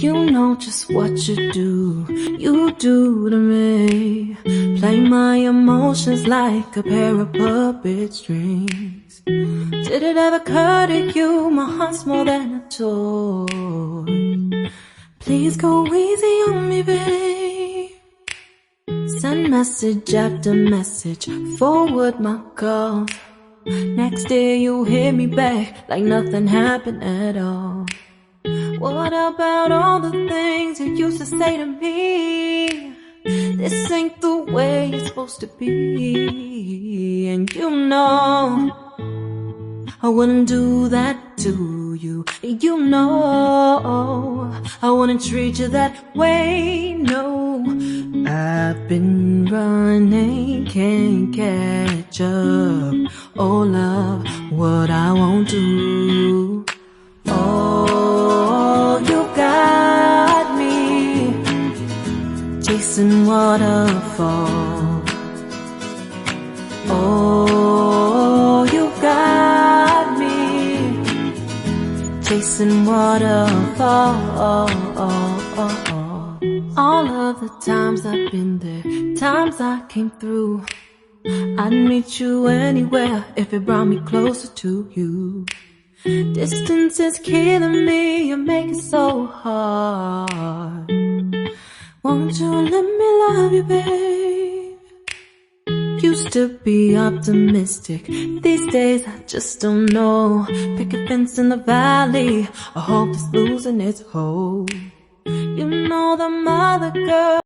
You know just what you do to me. Play my emotions like a pair of puppet strings. Did it ever occur to you my heart's more than a toy? Please go easy on me, babe. Send message after message, forward my calls. Next day you hit me back like nothing happened at all. What about all the things you used to say to me? This ain't the way it's supposed to be. And you know I wouldn't do that to you. You know I wouldn't treat you that way, no. I've been running, can't catch up. Oh love, what I won't do. Oh, you got me chasing waterfalls. Oh, you got me chasing waterfalls. All of the times I've been there, times I came through. I'd meet you anywhere if it brought me closer to you. Distance is killing me, you make it so hard. Won't you let me love you, babe? Used to be optimistic, these days I just don't know. Pick a fence in the valley, I hope it's losing its hold. You know the mother girl